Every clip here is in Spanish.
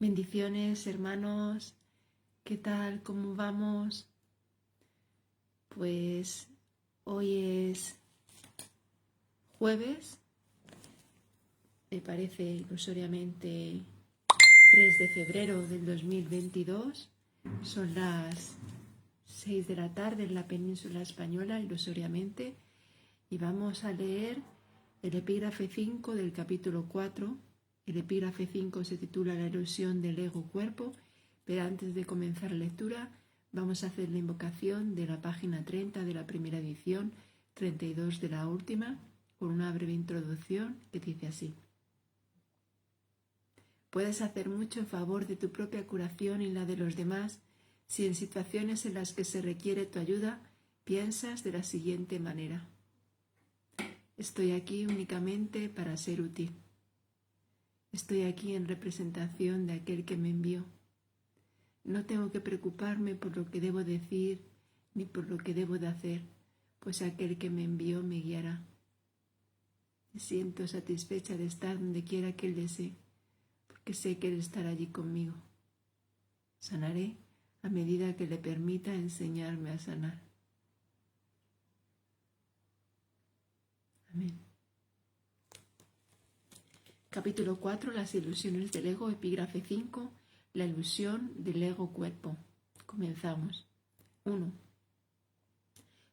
Bendiciones, hermanos. ¿Qué tal? ¿Cómo vamos? Pues hoy es jueves, me parece ilusoriamente 3 de febrero del 2022. Son las 6 de la tarde en la península española, ilusoriamente, y vamos a leer el epígrafe 5 del capítulo 4. El epígrafe 5 se titula La ilusión del ego-cuerpo, pero antes de comenzar la lectura vamos a hacer la invocación de la página 30 de la primera edición, 32 de la última, con una breve introducción que dice así. Puedes hacer mucho en favor de tu propia curación y la de los demás si en situaciones en las que se requiere tu ayuda piensas de la siguiente manera. Estoy aquí únicamente para ser útil. Estoy aquí en representación de aquel que me envió. No tengo que preocuparme por lo que debo decir ni por lo que debo de hacer, pues aquel que me envió me guiará. Me siento satisfecha de estar donde quiera que Él desee, porque sé que Él estará allí conmigo. Sanaré a medida que le permita enseñarme a sanar. Amén. Capítulo 4. Las ilusiones del ego. Epígrafe 5. La ilusión del ego-cuerpo. Comenzamos. 1.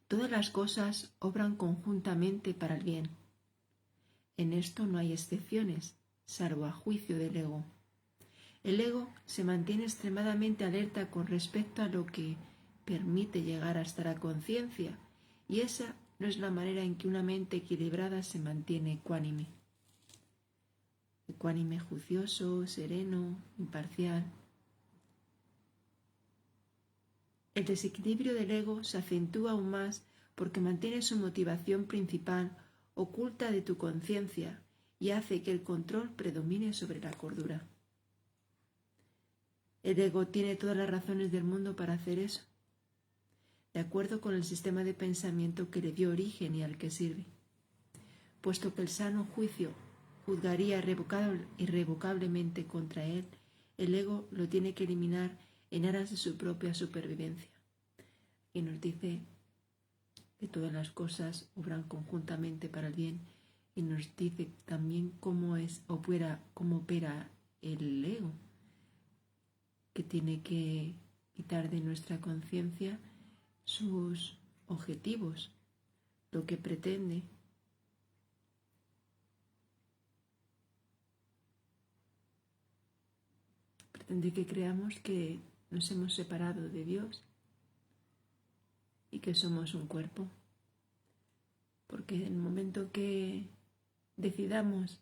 Todas las cosas obran conjuntamente para el bien. En esto no hay excepciones, salvo a juicio del ego. El ego se mantiene extremadamente alerta con respecto a lo que permite llegar hasta la conciencia, y esa no es la manera en que una mente equilibrada se mantiene ecuánime. Ecuánime, juicioso, sereno, imparcial. El desequilibrio del ego se acentúa aún más porque mantiene su motivación principal oculta de tu conciencia y hace que el control predomine sobre la cordura. El ego tiene todas las razones del mundo para hacer eso, de acuerdo con el sistema de pensamiento que le dio origen y al que sirve, puesto que el sano juicio juzgaría irrevocablemente contra él, el ego lo tiene que eliminar en aras de su propia supervivencia. Y nos dice que todas las cosas obran conjuntamente para el bien, y nos dice también cómo opera el ego, que tiene que quitar de nuestra conciencia sus objetivos, lo que pretende. Pretende que creamos que nos hemos separado de Dios y que somos un cuerpo, porque en el momento que decidamos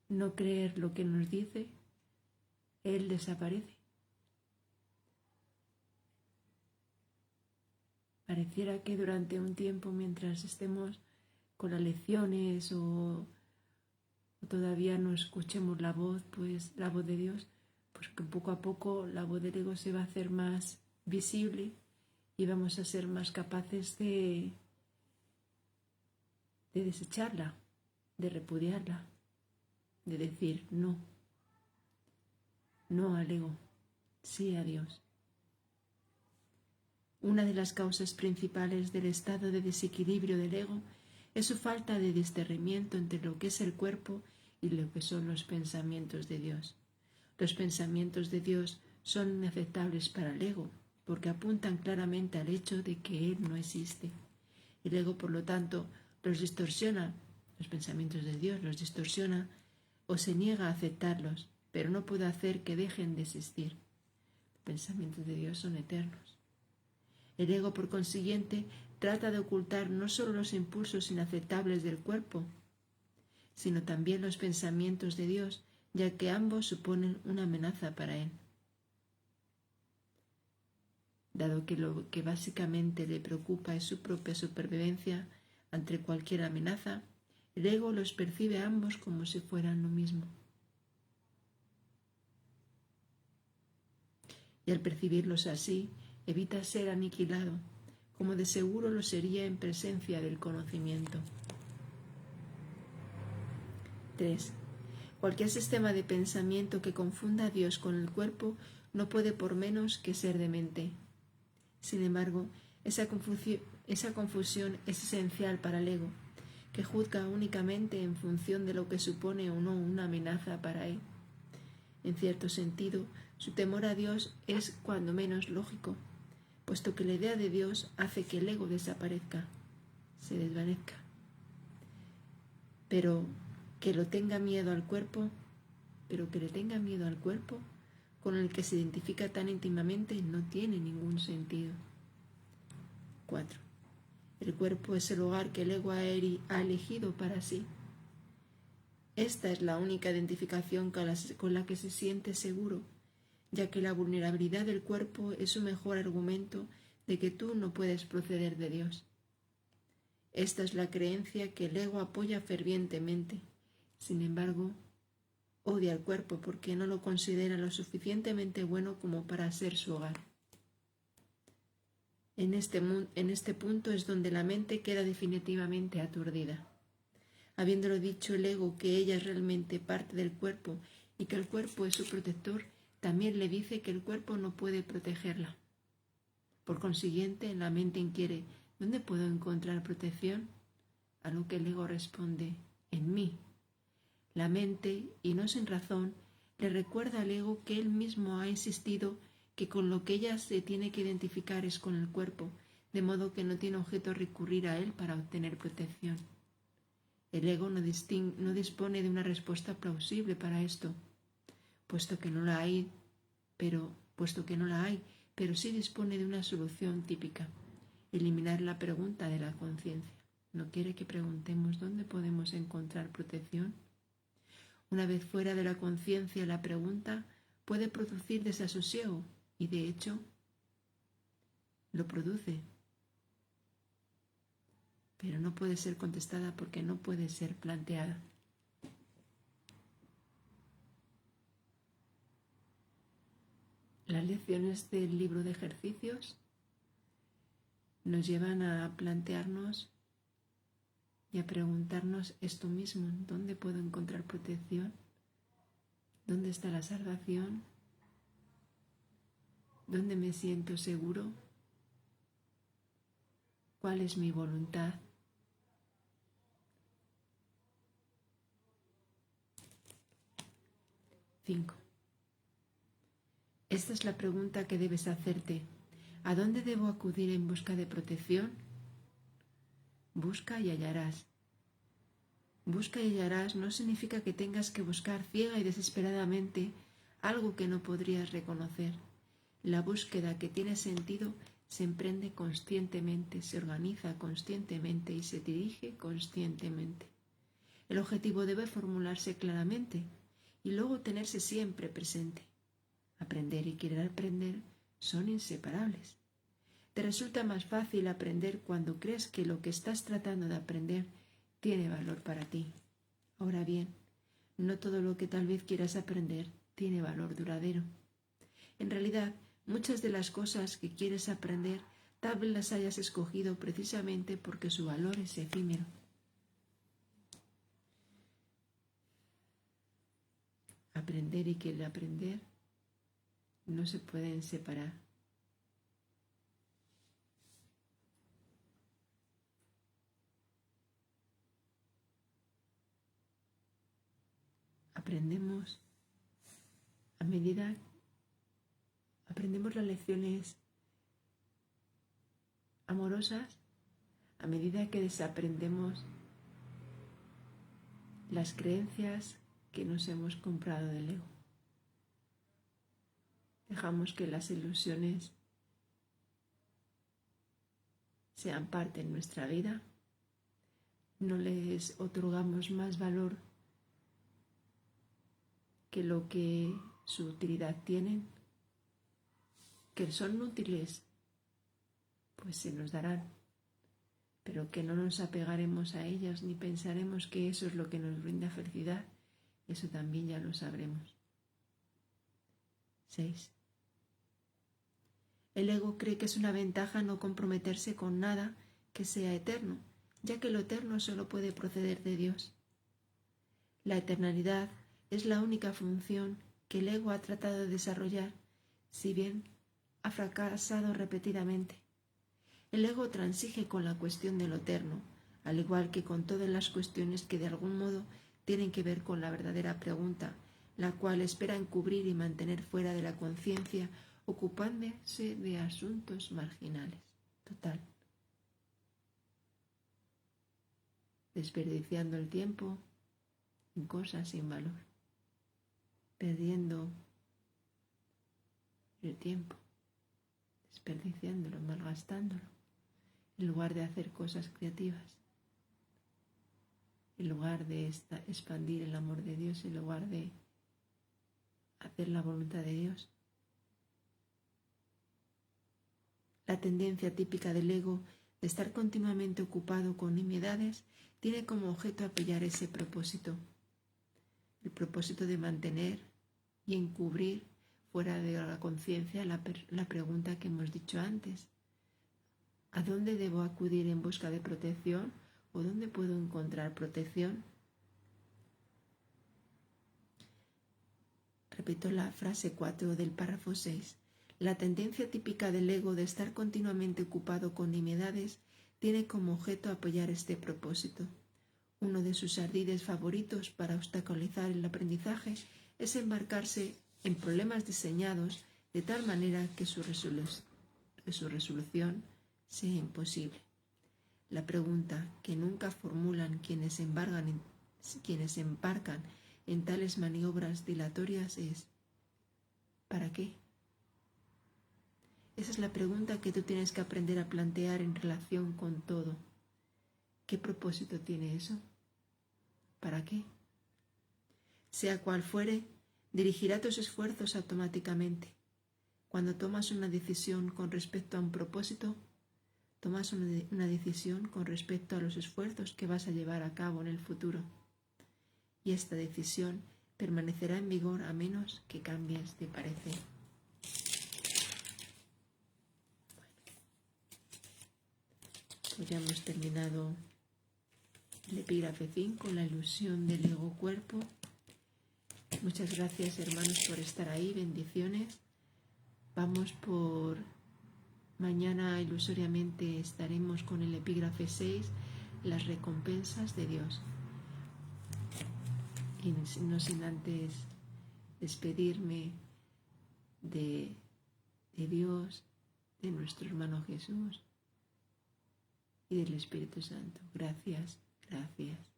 no creer lo que nos dice, Él desaparece. Pareciera que durante un tiempo, mientras estemos con las lecciones o todavía no escuchemos la voz de Dios, pues que poco a poco la voz del ego se va a hacer más visible y vamos a ser más capaces de desecharla, de repudiarla, de decir no al ego, sí a Dios. Una de las causas principales del estado de desequilibrio del ego es su falta de discernimiento entre lo que es el cuerpo y lo que son los pensamientos de Dios. Los pensamientos de Dios son inaceptables para el ego, porque apuntan claramente al hecho de que Él no existe. El ego, por lo tanto, los distorsiona, los pensamientos de Dios los distorsiona o se niega a aceptarlos, pero no puede hacer que dejen de existir. Los pensamientos de Dios son eternos. El ego, por consiguiente, trata de ocultar no solo los impulsos inaceptables del cuerpo, sino también los pensamientos de Dios, ya que ambos suponen una amenaza para él. Dado que lo que básicamente le preocupa es su propia supervivencia ante cualquier amenaza, el ego los percibe a ambos como si fueran lo mismo. Y al percibirlos así, evita ser aniquilado, como de seguro lo sería en presencia del conocimiento. 3. Cualquier sistema de pensamiento que confunda a Dios con el cuerpo no puede por menos que ser demente. Sin embargo, esa confusión es esencial para el ego, que juzga únicamente en función de lo que supone o no una amenaza para él. En cierto sentido, su temor a Dios es cuando menos lógico, puesto que la idea de Dios hace que el ego desaparezca, se desvanezca. Pero que le tenga miedo al cuerpo, con el que se identifica tan íntimamente, no tiene ningún sentido. 4. El cuerpo es el hogar que el ego ha elegido para sí. Esta es la única identificación con la que se siente seguro, ya que la vulnerabilidad del cuerpo es su mejor argumento de que tú no puedes proceder de Dios. Esta es la creencia que el ego apoya fervientemente. Sin embargo, odia al cuerpo porque no lo considera lo suficientemente bueno como para ser su hogar. En este punto es donde la mente queda definitivamente aturdida. Habiéndolo dicho el ego que ella es realmente parte del cuerpo y que el cuerpo es su protector, también le dice que el cuerpo no puede protegerla. Por consiguiente, la mente inquiere: ¿dónde puedo encontrar protección? A lo que el ego responde: en mí. La mente, y no sin razón, le recuerda al ego que él mismo ha insistido que con lo que ella se tiene que identificar es con el cuerpo, de modo que no tiene objeto recurrir a él para obtener protección. El ego no dispone de una respuesta plausible para esto, puesto que no la hay, pero sí dispone de una solución típica: eliminar la pregunta de la conciencia. ¿No quiere que preguntemos dónde podemos encontrar protección? Una vez fuera de la conciencia, la pregunta puede producir desasosiego, y de hecho lo produce, pero no puede ser contestada porque no puede ser planteada. Las lecciones del libro de ejercicios nos llevan a plantearnos y a preguntarnos esto mismo: ¿dónde puedo encontrar protección? ¿Dónde está la salvación? ¿Dónde me siento seguro? ¿Cuál es mi voluntad? Cinco. Esta es la pregunta que debes hacerte: ¿a dónde debo acudir en busca de protección? Busca y hallarás. Busca y hallarás no significa que tengas que buscar ciega y desesperadamente algo que no podrías reconocer. La búsqueda que tiene sentido se emprende conscientemente, se organiza conscientemente y se dirige conscientemente. El objetivo debe formularse claramente y luego tenerse siempre presente. Aprender y querer aprender son inseparables. Te resulta más fácil aprender cuando crees que lo que estás tratando de aprender tiene valor para ti. Ahora bien, no todo lo que tal vez quieras aprender tiene valor duradero. En realidad, muchas de las cosas que quieres aprender tal vez las hayas escogido precisamente porque su valor es efímero. Aprender y querer aprender no se pueden separar. Aprendemos las lecciones amorosas a medida que desaprendemos las creencias que nos hemos comprado del ego. Dejamos que las ilusiones sean parte de nuestra vida. No les otorgamos más valor que lo que su utilidad tienen. Que son útiles, pues se nos darán, pero que no nos apegaremos a ellas ni pensaremos que eso es lo que nos brinda felicidad. Eso también ya lo sabremos. 6. El ego cree que es una ventaja no comprometerse con nada que sea eterno, ya que lo eterno solo puede proceder de Dios. La eternalidad Es la única función que el ego ha tratado de desarrollar, si bien ha fracasado repetidamente. El ego transige con la cuestión de lo eterno, al igual que con todas las cuestiones que de algún modo tienen que ver con la verdadera pregunta, la cual espera encubrir y mantener fuera de la conciencia, ocupándose de asuntos marginales. Total. Desperdiciando el tiempo en cosas sin valor. Perdiendo el tiempo. Desperdiciándolo, malgastándolo. En lugar de hacer cosas creativas. En lugar de expandir el amor de Dios, en lugar de hacer la voluntad de Dios. La tendencia típica del ego de estar continuamente ocupado con nimiedades tiene como objeto apoyar ese propósito. El propósito de mantener y encubrir fuera de la conciencia la pregunta que hemos dicho antes. ¿A dónde debo acudir en busca de protección o dónde puedo encontrar protección? Repito la frase 4 del párrafo 6. La tendencia típica del ego de estar continuamente ocupado con nimiedades tiene como objeto apoyar este propósito. Uno de sus ardides favoritos para obstaculizar el aprendizaje es embarcarse en problemas diseñados de tal manera que su resolución sea imposible. La pregunta que nunca formulan quienes embarcan en tales maniobras dilatorias es ¿para qué? Esa es la pregunta que tú tienes que aprender a plantear en relación con todo. ¿Qué propósito tiene eso? ¿Para qué? Sea cual fuere, dirigirá tus esfuerzos automáticamente. Cuando tomas una decisión con respecto a un propósito, tomas una decisión con respecto a los esfuerzos que vas a llevar a cabo en el futuro. Y esta decisión permanecerá en vigor a menos que cambies de parecer. Pues ya hemos terminado el epígrafe 5, la ilusión del ego-cuerpo. Muchas gracias, hermanos, por estar ahí. Bendiciones. Vamos por... Mañana ilusoriamente estaremos con el epígrafe 6, las recompensas de Dios. Y no sin antes despedirme de Dios, de nuestro hermano Jesús y del Espíritu Santo. Gracias, gracias.